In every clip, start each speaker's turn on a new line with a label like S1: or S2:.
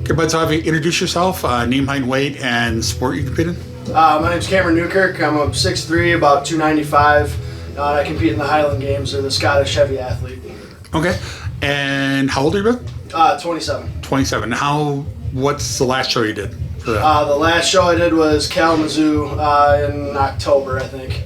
S1: Okay, bud, so have you introduced yourself, name, height, and weight, and sport you compete in?
S2: My name's Cameron Newkirk. I'm a 6'3", about 295. And I compete in the Highland Games, or the Scottish heavy athlete.
S1: Okay, and how old are you, bud?
S2: 27.
S1: 27. What's the last show you did for that?
S2: The last show I did was Kalamazoo in October, I think.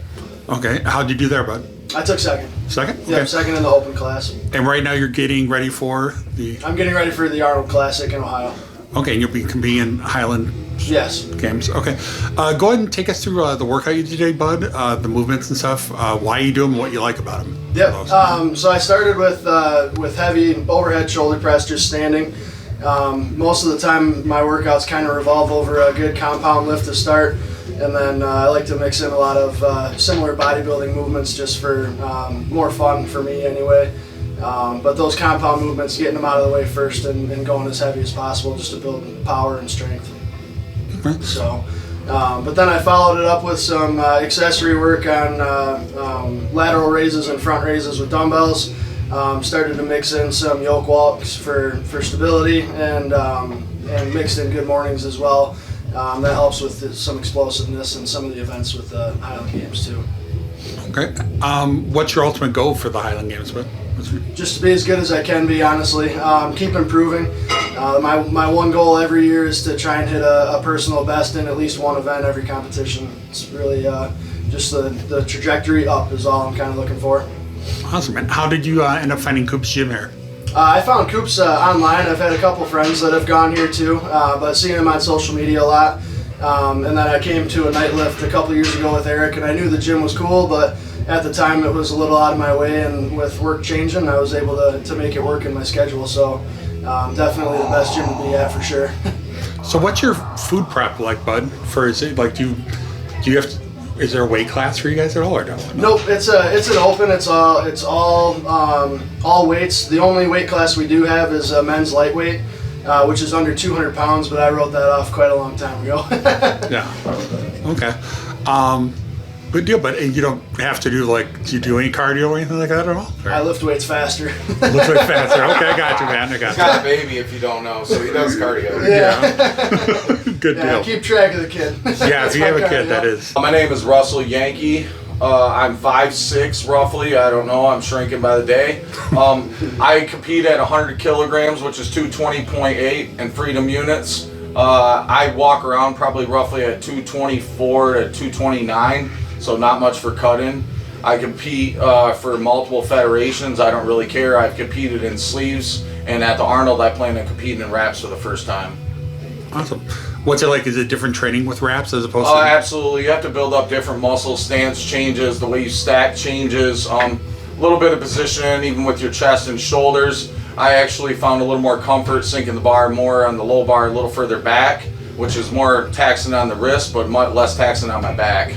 S1: Okay, how'd you do there, bud?
S2: I took second.
S1: Second?
S2: Yeah,
S1: Okay.
S2: second in the open class.
S1: And right now you're getting ready for the...
S2: I'm getting ready for the Arnold Classic in Ohio.
S1: Okay, and you'll be competing in Highland
S2: Yes.
S1: Games. Okay. Go ahead and take us through the workout you did today, bud, the movements and stuff, why you do them, what you like about them.
S2: Yep. So I started with heavy overhead shoulder press, just standing. Most of the time my workouts kind of revolve over a good compound lift to start. And then I like to mix in a lot of similar bodybuilding movements just for more fun for me anyway. But those compound movements, getting them out of the way first and going as heavy as possible just to build power and strength.
S1: Okay.
S2: So, but then I followed it up with some accessory work on lateral raises and front raises with dumbbells. Started to mix in some yoke walks for stability and mixed in good mornings as well. That helps with some explosiveness and some of the events with the Highland Games too.
S1: Okay. What's your ultimate goal for the Highland Games, bud?
S2: Just to be as good as I can be, honestly. Keep improving. My one goal every year is to try and hit a personal best in at least one event every competition. It's really just the trajectory up is all I'm kind of looking for.
S1: Awesome, man. How did you end up finding Coop's Gym here?
S2: I found Coops online. I've had a couple friends that have gone here too, but seeing him on social media a lot. And then I came to a night lift a couple years ago with Eric, and I knew the gym was cool, but at the time it was a little out of my way, and with work changing, I was able to make it work in my schedule. So definitely the best gym to be at for sure.
S1: So what's your food prep like, bud? For is it like do you have to, is there a weight class for you guys at all or no?
S2: Nope, it's an open. It's all weights. The only weight class we do have is men's lightweight, which is under 200 pounds. But I wrote that off quite a long time ago.
S1: Yeah. Okay. Good deal, but you don't have to do do you do any cardio or anything like that at all? Or?
S2: I lift weights faster.
S1: Lift weights faster. Okay, I got you, man. I got
S3: He's got a baby, if you don't know, so he does cardio.
S1: Yeah. Good deal.
S2: Yeah, keep track of the kid.
S1: Yeah, if you have a kid, that is.
S3: My name is Russell Yankee. I'm 5'6", roughly. I don't know. I'm shrinking by the day. I compete at 100 kilograms, which is 220.8 in freedom units. I walk around probably roughly at 224 to 229, so not much for cut-in. I compete for multiple federations. I don't really care. I've competed in sleeves, and at the Arnold, I plan on competing in wraps for the first time.
S1: Awesome. What's it like? Is it different training with wraps as opposed to?
S3: Absolutely. You have to build up different muscle stance changes, the way you stack changes, a little bit of position, even with your chest and shoulders. I actually found a little more comfort sinking the bar more on the low bar a little further back, which is more taxing on the wrist, but much less taxing on my back.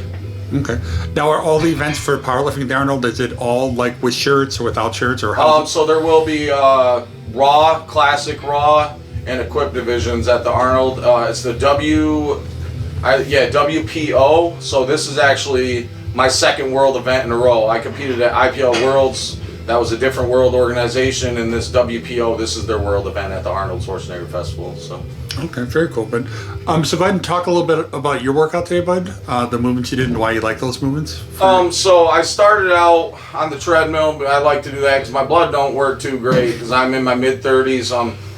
S1: Okay. Now, are all the events for powerlifting at the Arnold, is it all like with shirts or without shirts or how?
S3: So there will be Raw, Classic Raw, and Equip divisions at the Arnold. It's the WPO. So this is actually my second world event in a row. I competed at IPL Worlds. That was a different world organization, and this WPO, this is their world event at the Arnold Schwarzenegger Festival. So.
S1: Okay, very cool. But so go ahead and talk a little bit about your workout today, bud. The movements you did and why you like those movements.
S3: So I started out on the treadmill, but I like to do that because my blood don't work too great because I'm in my mid-30s.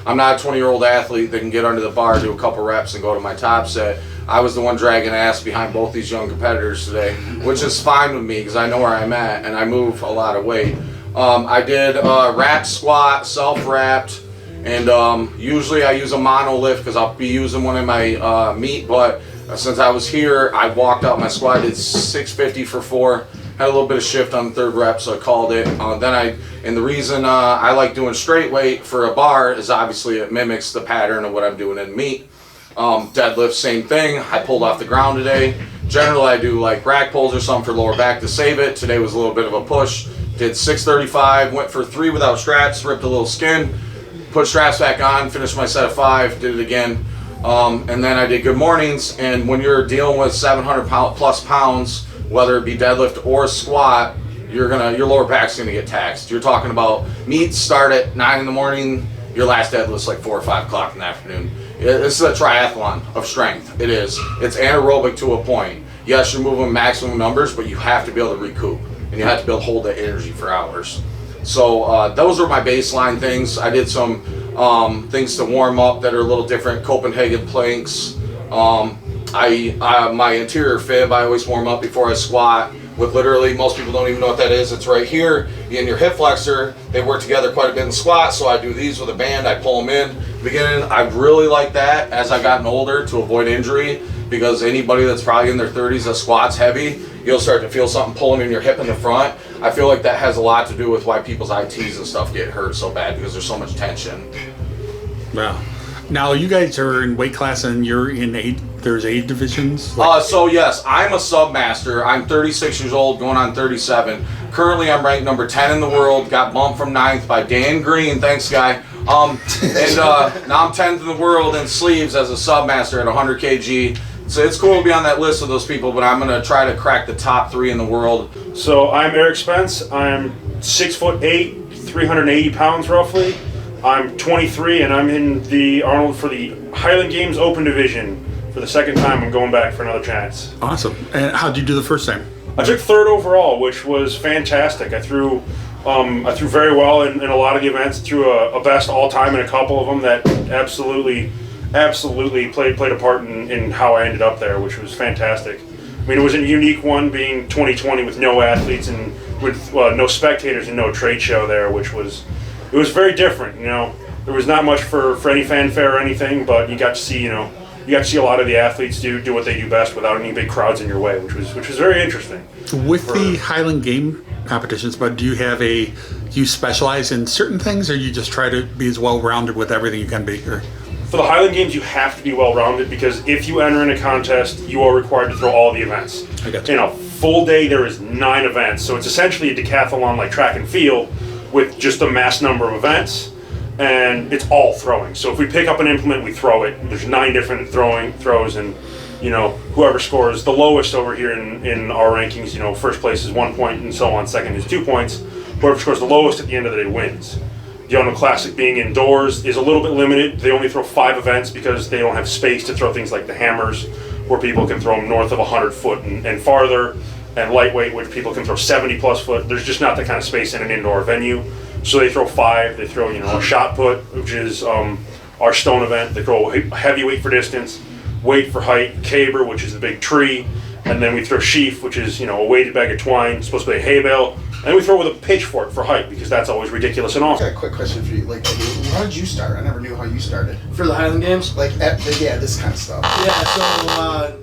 S3: I'm not a 20-year-old athlete that can get under the bar, do a couple reps, and go to my top set. I was the one dragging ass behind both these young competitors today, which is fine with me because I know where I'm at and I move a lot of weight. I did wrap squat, self-wrapped, and usually I use a mono lift because I'll be using one in my meet, but since I was here, I walked out my squat, did 650 for 4, had a little bit of shift on the third rep, so I called it. And the reason I like doing straight weight for a bar is obviously it mimics the pattern of what I'm doing in meet. Deadlift, same thing. I pulled off the ground today. Generally, I do like rack pulls or something for lower back to save it. Today was a little bit of a push. Did 635, went for 3 without straps, ripped a little skin, put straps back on, finished my set of 5, did it again. And then I did good mornings, and when you're dealing with 700 plus pounds, whether it be deadlift or squat, your lower back's gonna get taxed. You're talking about meets start at 9 in the morning, your last deadlift's like 4 or 5 o'clock in the afternoon. This is a triathlon of strength. It is. It's anaerobic to a point. Yes, you're moving maximum numbers, but you have to be able to recoup, and you have to be able to hold that energy for hours. So those are my baseline things. I did some things to warm up that are a little different. Copenhagen planks. My interior fib, I always warm up before I squat with literally, most people don't even know what that is. It's right here in your hip flexor. They work together quite a bit in squat, so I do these with a band. I pull them in. Beginning, I really like that as I've gotten older to avoid injury, because anybody that's probably in their 30s that squats heavy, you'll start to feel something pulling in your hip in the front. I feel like that has a lot to do with why people's ITs and stuff get hurt so bad, because there's so much tension.
S1: Wow. Now you guys are in weight class and you're in there's 8 divisions?
S3: So yes, I'm a submaster. I'm 36 years old, going on 37. Currently I'm ranked number 10 in the world, got bumped from 9th by Dan Green, thanks guy. And now I'm 10th in the world in sleeves as a submaster at 100 kg. So it's cool to be on that list of those people, but I'm gonna try to crack the top 3 in the world.
S4: So I'm Eric Spence. I'm 6'8", 380 pounds roughly. I'm 23 and I'm in the Arnold for the Highland Games Open Division for the second time. I'm going back for another chance.
S1: Awesome. And how'd you do the first time?
S4: I took 3rd overall, which was fantastic. I threw very well in a lot of the events. Threw a best all time in a couple of them that absolutely played a part in how I ended up there, which was fantastic. I mean, it was a unique one, being 2020 with no athletes and with no spectators and no trade show there, which was. It was very different, you know. There was not much for any fanfare or anything, but you got to see, a lot of the athletes do what they do best without any big crowds in your way, which was very interesting.
S1: With the Highland Game competitions, but do you specialize in certain things, or you just try to be as well-rounded with everything you can be? Or?
S4: For the Highland Games, you have to be well-rounded, because if you enter in a contest, you are required to throw all the events.
S1: I got you.
S4: In a full day, there is 9 events, so it's essentially a decathlon like track and field, with just a mass number of events, and it's all throwing. So if we pick up an implement, we throw it. There's 9 different throws, and whoever scores the lowest over here in our rankings, first place is 1 point and so on, second is 2 points. Whoever scores the lowest at the end of the day wins. The Arnold Classic, being indoors, is a little bit limited. They only throw 5 events because they don't have space to throw things like the hammers, where people can throw them north of 100 foot and farther, and lightweight, which people can throw 70 plus foot. There's just not that kind of space in an indoor venue. So they throw 5. They throw, a shot put, which is our stone event. They throw a heavyweight for distance, weight for height, caber, which is the big tree, and then we throw sheaf, which is, a weighted bag of twine, supposed to be a hay bale, and we throw with a pitchfork for height, because that's always ridiculous and
S5: I
S4: awesome.
S5: got a quick question for you. How did you start? I never knew how you started.
S2: For the Highland Games?
S5: This kind of stuff.
S2: Yeah, so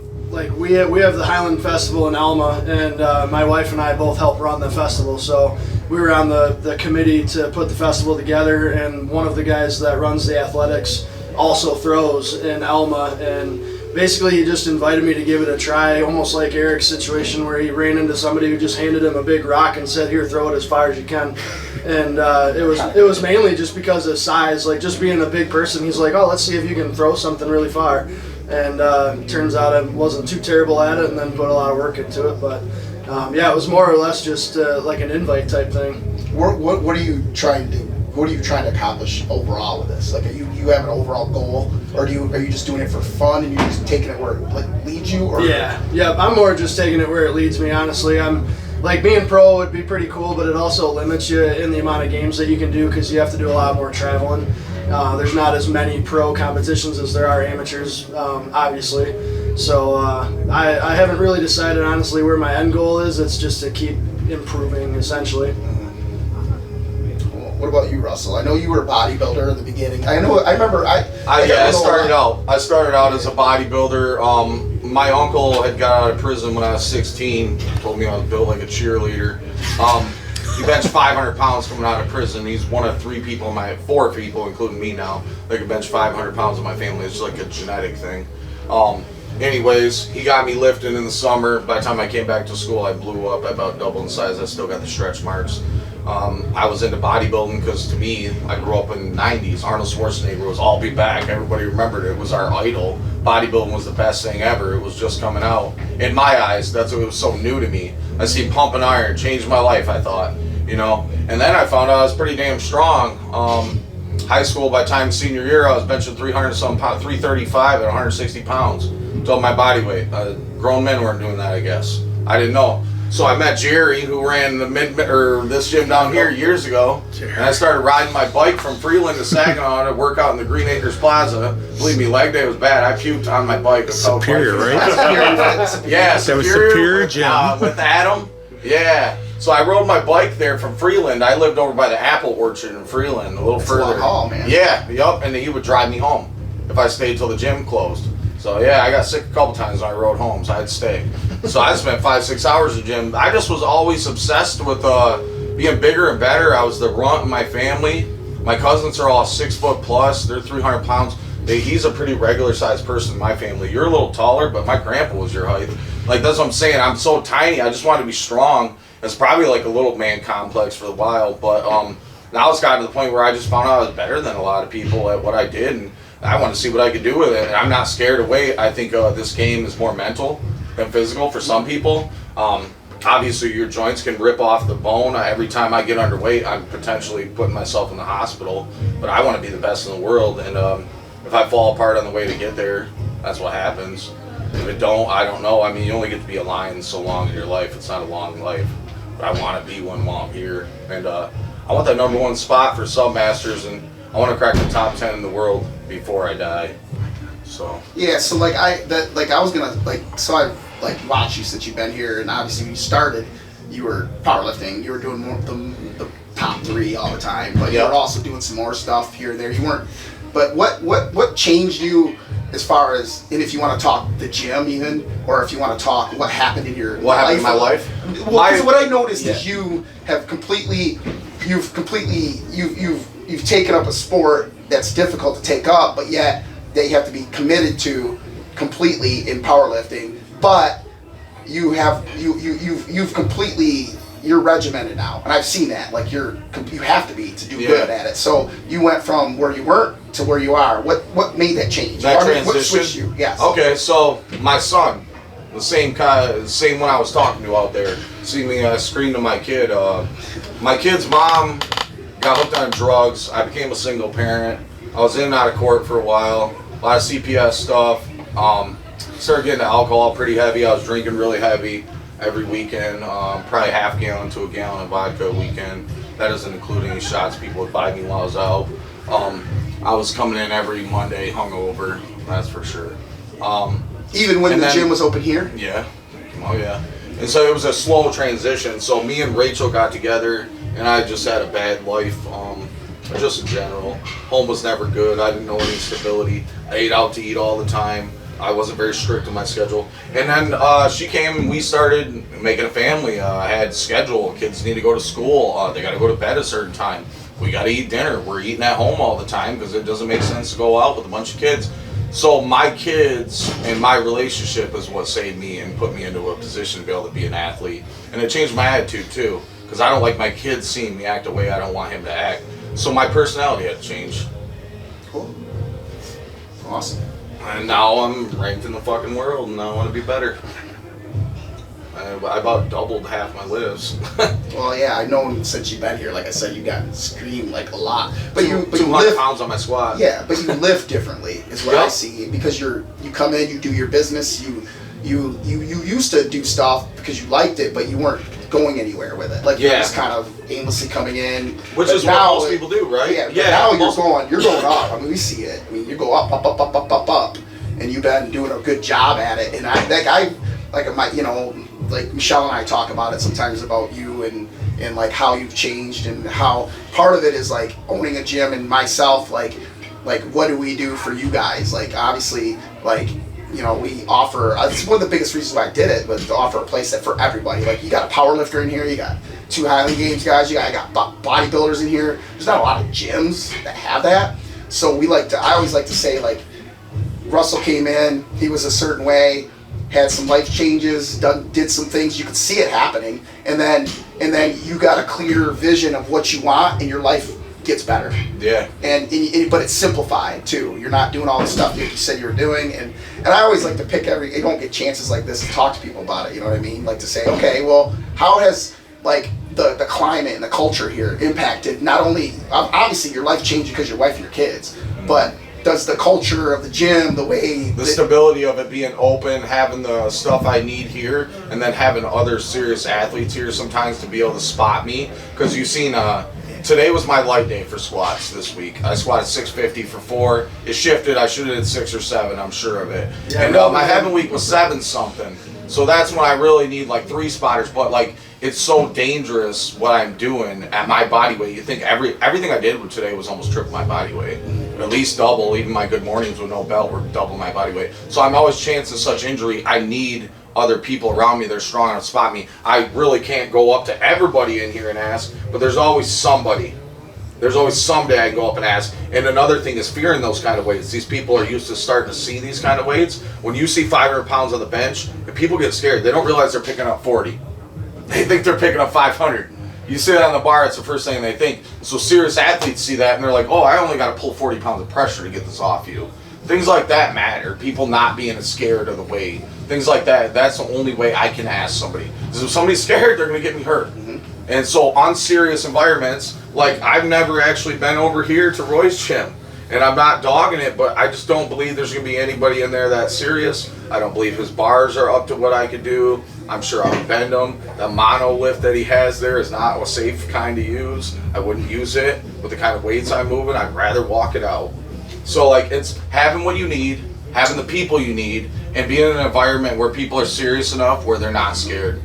S2: we have the Highland Festival in Alma, and my wife and I both help run the festival, so we were on the committee to put the festival together, and one of the guys that runs the athletics also throws in Alma, and basically he just invited me to give it a try, almost like Eric's situation where he ran into somebody who just handed him a big rock and said, "Here, throw it as far as you can." And it was mainly just because of size, like just being a big person. He's like, "Oh, let's see if you can throw something really far." And turns out I wasn't too terrible at it, and then put a lot of work into it. But it was more or less just like an invite type thing.
S5: What are you trying to do? What are you trying to accomplish overall with this? Like, you have an overall goal, or are you just doing it for fun and you're just taking it where it leads you? Or?
S2: Yeah. I'm more just taking it where it leads me. Honestly, I'm like being pro would be pretty cool, but it also limits you in the amount of games that you can do, because you have to do a lot more traveling. There's not as many pro competitions as there are amateurs, obviously. So I haven't really decided, honestly, where my end goal is. It's just to keep improving, essentially.
S5: What about you, Russell? I know you were a bodybuilder in the beginning. I remember. I
S3: started out as a bodybuilder. My uncle had got out of prison when I was 16. Told me I was built like a cheerleader. He benched 500 pounds coming out of prison. He's one of 4 people, including me now, that can bench 500 pounds in my family. It's like a genetic thing. Anyways, he got me lifting in the summer. By the time I came back to school, I blew up. I about doubled in size. I still got the stretch marks. I was into bodybuilding because, to me, I grew up in the 90s. Arnold Schwarzenegger was I'll be back. Everybody remembered it. It was our idol. Bodybuilding was the best thing ever. It was just coming out. In my eyes, that's what was so new to me. I seen Pumping Iron, changed my life, I thought, And then I found out I was pretty damn strong. high school, by the time senior year, I was benching 300 some pounds, 335 at 160 pounds. Double my body weight. Grown men weren't doing that, I guess. I didn't know. So I met Jerry, who ran this gym down here years ago, and I started riding my bike from Freeland to Saginaw to work out in the Green Acres Plaza. Believe me, leg day was bad. I puked on my bike.
S1: Superior, right?
S3: Yeah,
S1: that was Superior Gym.
S3: With Adam. Yeah. So I rode my bike there from Freeland. I lived over by the apple orchard in Freeland, a little further.
S5: A long haul, man.
S3: Yeah, yup. And he would drive me home if I stayed till the gym closed. So yeah, I got sick a couple times when I rode home, so I'd stay. So I spent 5-6 hours in the gym. I just was always obsessed with being bigger and better. I was the runt in my family. My cousins are all 6 foot plus. They're 300 pounds. He's a pretty regular sized person in my family. You're a little taller, but my grandpa was your height. Like, that's what I'm saying. I'm so tiny. I just wanted to be strong. It's probably like a little man complex for a while, but now it's gotten to the point where I just found out I was better than a lot of people at what I did, and I want to see what I could do with it. And I'm not scared of weight. I think this game is more mental than physical for some people. Obviously, your joints can rip off the bone. Every time I get underweight, I'm potentially putting myself in the hospital. But I want to be the best in the world, and if I fall apart on the way to get there, that's what happens. If it don't, I don't know. I mean, you only get to be a lion so long in your life. It's not a long life. But I want to be one while I'm here. And I want that '1 spot for Submasters, and I want to crack the top 10 in the world before I die. So
S5: yeah, so I watched you since you've been here, and obviously when you started, you were powerlifting. You were doing more the top 3 all the time, but you were also doing some more stuff here and there. You weren't. But what changed you as far as, and if you want to talk the gym even, or if you want to talk what happened in your
S3: what happened in my life?
S5: Well, because what I noticed is you've taken up a sport that's difficult to take up, but yet they have to be committed to completely in powerlifting. But you've completely, you're regimented now, and I've seen that. Like you have to be to do good at it. So you went from where you weren't to where you are. What made that change?
S3: That transition.
S5: What switched you? Yes.
S3: Okay, so my son, the same one I was talking to out there. See me scream to my kid. My kid's mom got hooked on drugs. I became a single parent. I was in and out of court for a while. A lot of CPS stuff. Started getting to alcohol pretty heavy. I was drinking really heavy every weekend. Probably half gallon to a gallon of vodka a weekend. That doesn't include any shots people would buy me while I was out. I was coming in every Monday hungover, that's for sure.
S5: Even when the gym was open here?
S3: Yeah. Oh yeah. And so it was a slow transition. So me and Rachel got together, and I just had a bad life, just in general. Home was never good. I didn't know any stability. I ate out to eat all the time. I wasn't very strict in my schedule. And then she came and we started making a family. I had schedule. Kids need to go to school. They got to go to bed at a certain time. We got to eat dinner. We're eating at home all the time because it doesn't make sense to go out with a bunch of kids. So my kids and my relationship is what saved me and put me into a position to be able to be an athlete. And it changed my attitude too, because I don't like my kids seeing me act a way I don't want him to act. So my personality had to change.
S5: Cool. Awesome.
S3: And now I'm ranked in the fucking world, and I want to be better. I about doubled half my lives.
S5: Well, yeah, I know since you've been here, like I said, you got screamed like a lot. But
S3: 200
S5: lift,
S3: pounds on my squat.
S5: Yeah, but you lift differently, is what I see. Because you come in, you do your business, you used to do stuff because you liked it, but you weren't going anywhere with it. Like you're just kind of aimlessly coming in.
S3: Which is what most people do, right?
S5: Yeah. Now you're going up. I mean, we see it. I mean, you go up, and you've been doing a good job at it. And like Michelle and I talk about it sometimes about you and like how you've changed and how part of it is like owning a gym and myself, like what do we do for you guys? Like obviously, like, you know, we offer, it's one of the biggest reasons why I did it, was to offer a place that for everybody. Like you got a power lifter in here, you got 2 Highland Games guys, I got bodybuilders in here. There's not a lot of gyms that have that. So I always like to say, like, Russell came in, he was a certain way, had some life changes, did some things, you could see it happening, and then you got a clear vision of what you want, and your life gets better.
S3: Yeah.
S5: But it's simplified too. You're not doing all the stuff that you said you were doing, and I always like to pick you don't get chances like this to talk to people about it. You know what I mean? Like to say, okay, well, how has, like, the climate and the culture here impacted not only obviously your life changed because your wife and your kids, but does the culture of the gym, the way
S3: the stability of it being open, having the stuff I need here, and then having other serious athletes here sometimes to be able to spot me, because you've seen today was my light day for squats this week. I squatted 650 for 4. It shifted. I should have did 6 or 7. I'm sure of it.
S2: Yeah,
S3: and my heaven week was 7 something. So that's when I really need like 3 spotters. But like it's so dangerous what I'm doing at my body weight. You think everything I did today was almost triple my body weight, at least double. Even my good mornings with no belt were double my body weight. So I'm always chancing such injury. I need other people around me that are strong enough to spot me. I really can't go up to everybody in here and ask, but there's always somebody. There's always someday I can go up and ask. And another thing is fearing those kind of weights. These people are used to starting to see these kind of weights. When you see 500 pounds on the bench, and people get scared. They don't realize they're picking up 40. They think they're picking up 500. You sit on the bar, it's the first thing they think. So serious athletes see that and they're like, oh, I only got to pull 40 pounds of pressure to get this off you. Things like that matter. People not being scared of the weight. Things like that. That's the only way I can ask somebody. Because if somebody's scared, they're going to get me hurt. And so on serious environments, like I've never actually been over here to Roy's gym. And I'm not dogging it, but I just don't believe there's going to be anybody in there that's serious. I don't believe his bars are up to what I could do. I'm sure I'll bend them. The mono lift that he has there is not a safe kind to use. I wouldn't use it with the kind of weights I'm moving. I'd rather walk it out. So like it's having what you need, having the people you need, and being in an environment where people are serious enough where they're not scared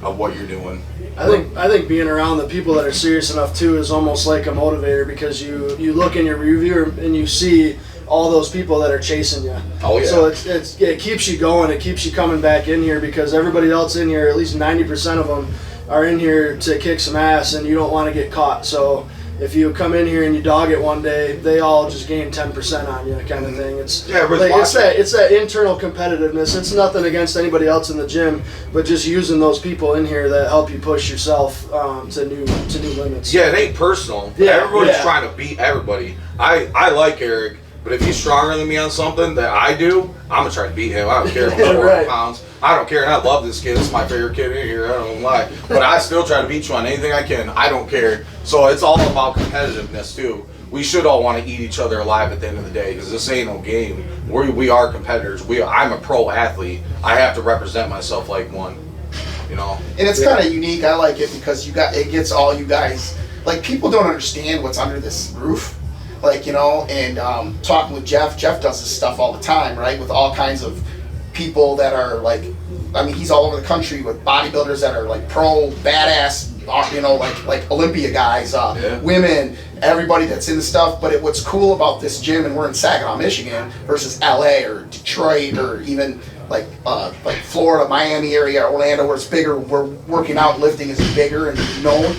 S3: of what you're doing.
S2: I think being around the people that are serious enough too is almost like a motivator, because you look in your review and you see all those people that are chasing you.
S3: Oh yeah.
S2: So it keeps you going. It keeps you coming back in here, because everybody else in here, at least 90% of them, are in here to kick some ass, and you don't want to get caught. So if you come in here and you dog it one day, they all just gain 10% on you, kind of thing. It's that internal competitiveness. It's nothing against anybody else in the gym, but just using those people in here that help you push yourself to new limits.
S3: Yeah, it ain't personal.
S2: Yeah,
S3: Everybody's
S2: yeah.
S3: trying to beat everybody. I like Eric, but if he's stronger than me on something that I do, I'm gonna try to beat him. I don't care if I'm 400
S2: Right.
S3: pounds. I don't care, and I love this kid. This is my favorite kid in here. I don't lie, but I still try to beat you on anything I can. I don't care. So it's all about competitiveness too. We should all want to eat each other alive at the end of the day, because this ain't no game. We are competitors. I'm a pro athlete. I have to represent myself like one. You know.
S5: And it's kind of unique. I like it because it gets all you guys. Like, people don't understand what's under this roof. Like, you know, and talking with Jeff does this stuff all the time, right? With all kinds of people that are like, I mean, he's all over the country with bodybuilders that are like pro, badass, you know, like Olympia guys, women, everybody that's in the stuff. But what's cool about this gym, and we're in Saginaw, Michigan, versus LA or Detroit or even like Florida, Miami area, Orlando, where it's bigger, where working out, lifting is bigger and known.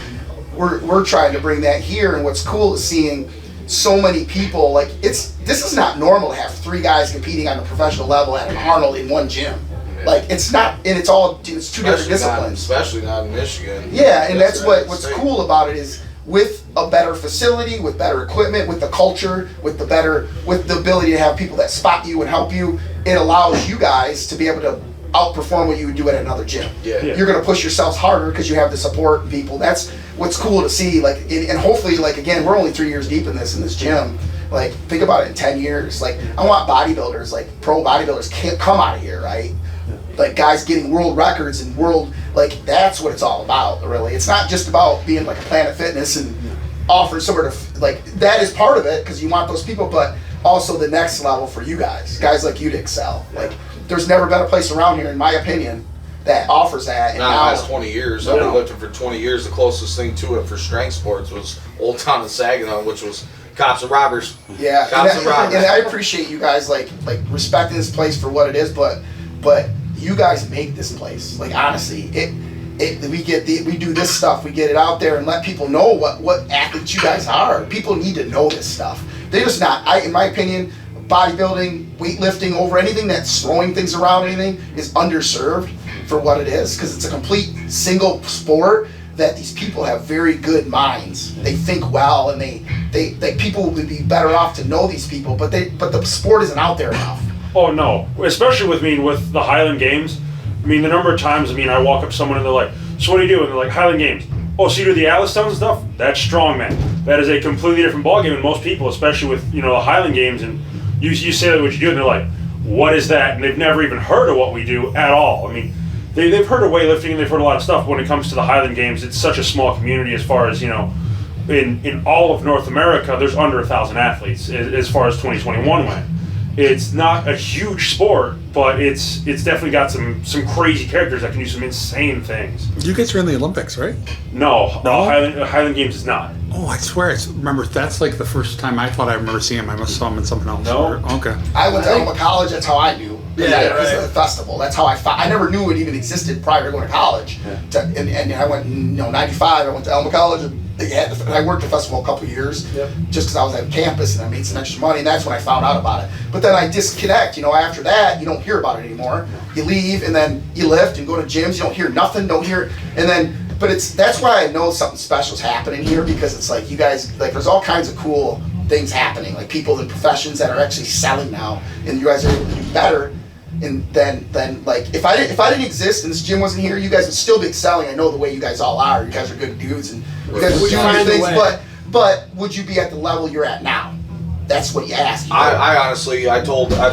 S5: We're trying to bring that here, and what's cool is seeing so many people. Like, this is not normal to have 3 guys competing on the professional level at an Arnold in one gym. Like, it's not, and it's 2 different disciplines.
S3: Especially not in Michigan.
S5: Yeah, and that's what's cool about it is, with a better facility, with better equipment, with the culture, with the ability to have people that spot you and help you, it allows you guys to be able to outperform what you would do at another gym.
S3: Yeah.
S5: You're going to push yourselves harder because you have the support people. That's what's cool to see. Like, and hopefully, like, again, we're only 3 years deep in this gym. Like, think about it in 10 years. Like, I want bodybuilders, like pro bodybuilders, can't come out of here, right? Like, guys getting world records and like, that's what it's all about, really. It's not just about being like a Planet Fitness and offering somewhere to, like, that is part of it because you want those people, but also the next level for you guys like you to excel. Like, there's never been a place around here, in my opinion, that offers that. And
S3: Not in the last 20 years. I've been lifting for 20 years. The closest thing to it for strength sports was Old Town in Saginaw, which was cops and robbers.
S5: Yeah,
S3: Cops and robbers.
S5: and I appreciate you guys like respecting this place for what it is, but you guys make this place. Like, honestly, we do this stuff, we get it out there and let people know what athletes you guys are. People need to know this stuff. They're just not. In my opinion, bodybuilding, weightlifting, over anything that's throwing things around, anything is underserved for what it is, because it's a complete single sport that these people have very good minds. They think well, and they people would be better off to know these people, but the sport isn't out there enough.
S4: Oh no, especially with the Highland Games. I mean, the number of times, I walk up to someone and they're like, so what do you do? And they're like, Highland Games. Oh, so you do the Atlas stones and stuff? That's strongman. That is a completely different ballgame, and most people, especially with the Highland Games, and you say that what you do, and they're like, "What is that?" And they've never even heard of what we do at all. I mean, they've heard of weightlifting and they've heard a lot of stuff. But when it comes to the Highland Games, it's such a small community as far as in all of North America, there's under 1,000 athletes as far as 2021 went. It's not a huge sport, but it's definitely got some crazy characters that can do some insane things.
S1: You guys are in the Olympics, right?
S4: No,
S1: No?
S4: Highland Games is not.
S1: Oh, I swear. Remember, that's like the first time I thought I remember seeing him. I must have saw him in something else.
S4: No.
S1: Okay.
S5: I went to Elma College. That's how I knew.
S2: Yeah,
S5: because
S2: right.
S5: of the festival. That's how I found. I never knew it even existed prior to going to college.
S4: Yeah.
S5: And I went, '95. I went to Elma College, and I worked the festival a couple of years,
S2: Yep.
S5: just because I was at campus and I made some extra money. And that's when I found out about it. But then I disconnect. After that, you don't hear about it anymore. You leave, and then you lift and go to gyms. You don't hear nothing. Don't hear, and then. But that's why I know something special is happening here, because it's like you guys, like there's all kinds of cool things happening, like people in professions that are actually selling now, and you guys are able to do better. And then like if I didn't exist and this gym wasn't here, you guys would still be excelling. I know the way you guys all are. You guys are good dudes, and you guys would do
S2: Find a
S5: things.
S2: way.
S5: But would you be at the level you're at now? That's what you ask.
S3: I honestly, I've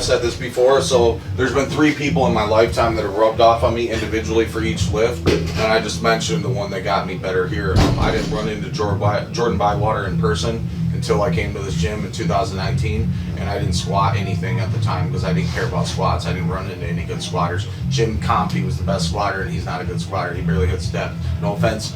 S3: said this before, so there's been 3 people in my lifetime that have rubbed off on me individually for each lift, and I just mentioned the one that got me better here. I didn't run into Jordan Bywater in person until I came to this gym in 2019, and I didn't squat anything at the time because I didn't care about squats. I didn't run into any good squatters. Jim Compey was the best squatter, and he's not a good squatter. He barely hits depth. No offense.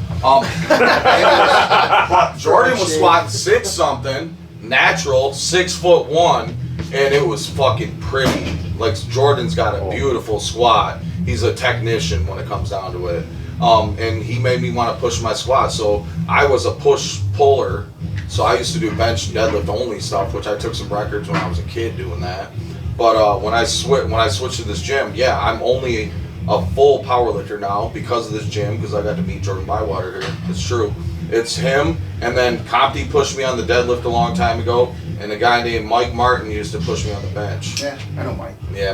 S3: Jordan was squatting 6 something. Natural, 6'1", and it was fucking pretty. Like Jordan's got a beautiful squat. He's a technician when it comes down to it. And he made me want to push my squat. So I was a push puller. So I used to do bench and deadlift only stuff, which I took some records when I was a kid doing that. But when I switched to this gym, yeah, I'm only a full power lifter now because of this gym, because I got to meet Jordan Bywater here. It's true. It's him, and then Compty pushed me on the deadlift a long time ago, and a guy named Mike Martin used to push me on the bench.
S5: Yeah, I know Mike.
S3: Yeah,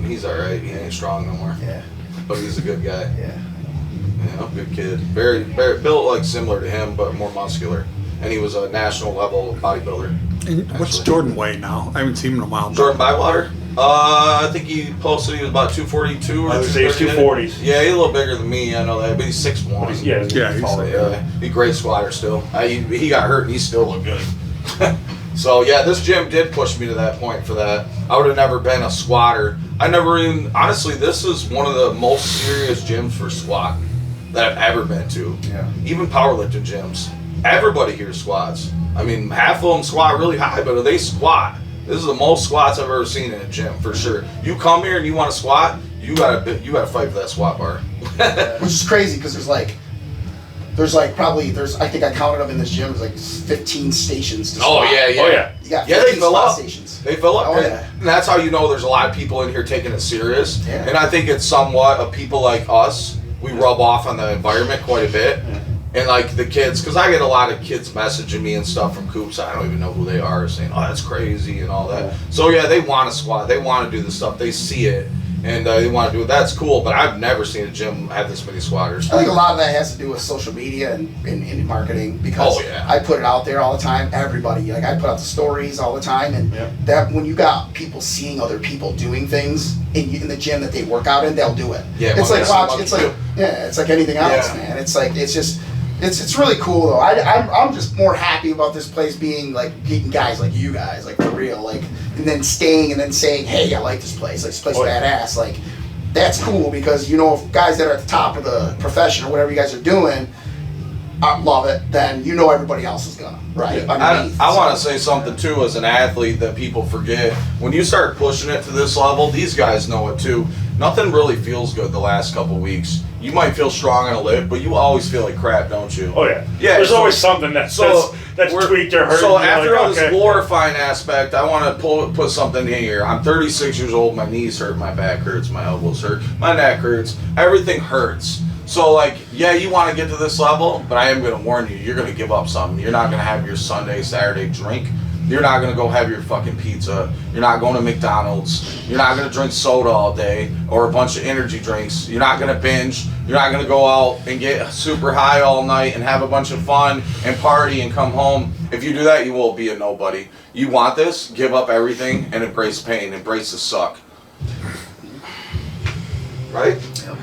S3: he's alright. He ain't strong no more.
S5: Yeah.
S3: But he's a good guy.
S5: Yeah.
S3: Good kid. Very built like similar to him, but more muscular. And he was a national level bodybuilder.
S1: And what's
S3: Actually.
S1: Jordan weigh now? I haven't seen him in a while.
S3: Jordan Bywater? I think he posted he was about 242 or
S4: I would say he's 240s.
S3: Yeah, he's a little bigger than me, I know that, but he's 6'1".
S4: Yeah,
S1: Yeah, he's-
S4: taller.
S3: Yeah, he's a great squatter still. He got hurt and he still looked good. So yeah, this gym did push me to that point for that. I would have never been a squatter. Honestly, this is one of the most serious gyms for squat that I've ever been to.
S5: Yeah.
S3: Even powerlifting gyms. Everybody here squats. I mean, half of them squat really high, but they squat. This is the most squats I've ever seen in a gym, for sure. You come here and you want to squat, you gotta fight for that squat bar.
S5: Which is crazy because there's I think I counted them in this gym. There's like 15 stations to squat.
S3: Oh yeah.
S4: Oh yeah.
S5: You got
S3: Yeah,
S5: 15
S3: they fill
S5: squat
S3: up.
S5: stations.
S3: They fill up.
S5: Oh,
S3: and,
S5: yeah.
S3: and that's how you know there's a lot of people in here taking it serious.
S5: Yeah.
S3: And I think it's somewhat of people like us. We rub off on the environment quite a bit. And like the kids, because I get a lot of kids messaging me and stuff from Coops. I don't even know who they are, saying, "Oh, that's crazy" and all that. So yeah, they want to squat. They want to do this stuff. They see it, and they want to do it. That's cool. But I've never seen a gym have this many squatters.
S5: I think a lot of that has to do with social media and marketing because
S3: Oh, yeah.
S5: I put it out there all the time. Everybody, I put out the stories all the time, and
S4: Yeah.
S5: that when you got people seeing other people doing things in the gym that they work out in, they'll do it.
S3: Yeah,
S5: it's
S3: well,
S5: like
S3: that's what
S5: it's
S3: you
S5: like it's like anything else,
S3: Yeah.
S5: man. It's like it's really cool though. I'm just more happy about this place being like getting guys like you guys, like for real, like, and then staying and then saying, hey, I like this place. Like this place is badass. Like that's cool because if guys that are at the top of the profession or whatever you guys are doing love it, then everybody else is gonna, right? Underneath.
S3: I want to say something too as an athlete that people forget. When you start pushing it to this level, these guys know it too. Nothing really feels good the last couple weeks. You might feel strong on a lift, but you always feel like crap, don't you?
S4: Oh yeah.
S3: Yeah,
S4: There's
S3: so-
S4: always something that's
S3: we're-
S4: tweaked or hurt.
S3: So
S4: and you're
S3: after
S4: like,
S3: all this
S4: okay.
S3: glorifying aspect, I want to put something in here. I'm 36 years old. My knees hurt. My back hurts. My elbows hurt. My neck hurts. Everything hurts. So yeah, you want to get to this level, but I am going to warn you, you're going to give up something. You're not going to have your Sunday, Saturday drink You're not gonna go have your fucking pizza. You're not going to McDonald's. You're not gonna drink soda all day or a bunch of energy drinks. You're not gonna binge. You're not gonna go out and get super high all night and have a bunch of fun and party and come home. If you do that, you will be a nobody. You want this? Give up everything and embrace pain. Embrace the suck. Right?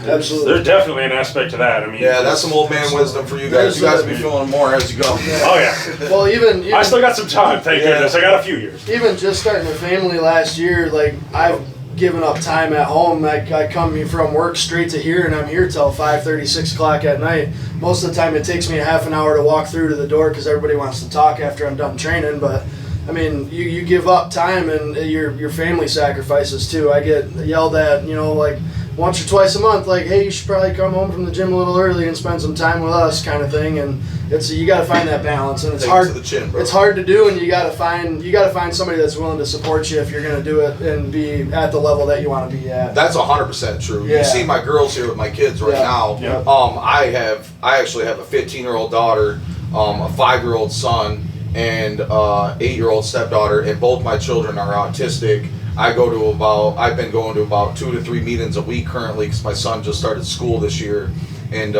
S2: Absolutely.
S4: There's definitely an aspect to that. I mean,
S3: Yeah, that's some old man wisdom for you guys. You guys will be feeling more as you go.
S4: Oh yeah.
S2: Well, even
S4: I still got some time. Thank goodness. I got a few years.
S2: even just starting a family last year, like I've given up time at home. I come from work straight to here, and I'm here till 5:30, 6 o'clock at night. Most of the time, it takes me a half an hour to walk through to the door because everybody wants to talk after I'm done training. But I mean, you give up time and your family sacrifices too. I get yelled at, like once or twice a month, like, hey, you should probably come home from the gym a little early and spend some time with us, kind of thing. And you got to find that balance, and it's
S3: Take it
S2: hard.
S3: to the chin, bro.
S2: It's hard to do, and you got to find somebody that's willing to support you if you're gonna do it and be at the level that you want to be at.
S3: That's 100% true.
S2: Yeah.
S3: You see my girls here with my kids right
S2: Yeah.
S3: now.
S4: Yeah.
S3: I actually have a 15-year-old daughter, a 5-year-old son, and 8-year-old stepdaughter, and both my children are autistic. I've been going to about 2 to 3 meetings a week currently because my son just started school this year, and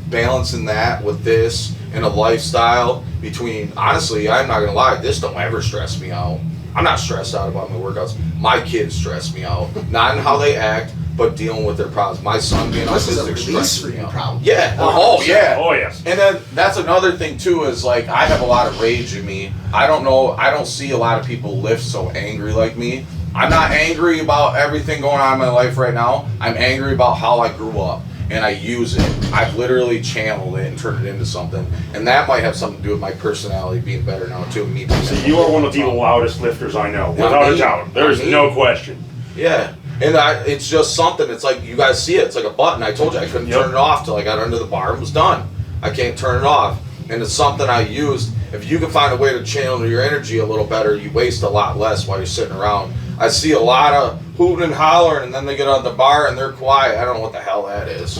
S3: balancing that with this and a lifestyle between, honestly, I'm not gonna lie, this don't ever stress me out. I'm not stressed out about my workouts. My kids stress me out, not in how they act, but dealing with their problems. My son being
S5: This is a
S3: autistic
S5: release
S3: stresses
S5: for
S3: me
S5: you
S3: out.
S5: problem.
S3: Yeah. Oh yeah.
S4: Oh yes.
S3: And then that's another thing too, is like I have a lot of rage in me. I don't see a lot of people lift so angry like me. I'm not angry about everything going on in my life right now. I'm angry about how I grew up, and I use it. I've literally channeled it and turned it into something, and that might have something to do with my personality being better now too. Me being
S4: So you are one of the loudest lifters I know, without a doubt. There's no question.
S3: Yeah. And it's just something. It's like you guys see it. It's like a button. I told you I couldn't turn it off till I got under the bar and was done. I can't turn it off, and it's something I used. If you can find a way to channel your energy a little better, you waste a lot less while you're sitting around. I see a lot of hooting and hollering, and then they get on the bar and they're quiet. I don't know what the hell that is.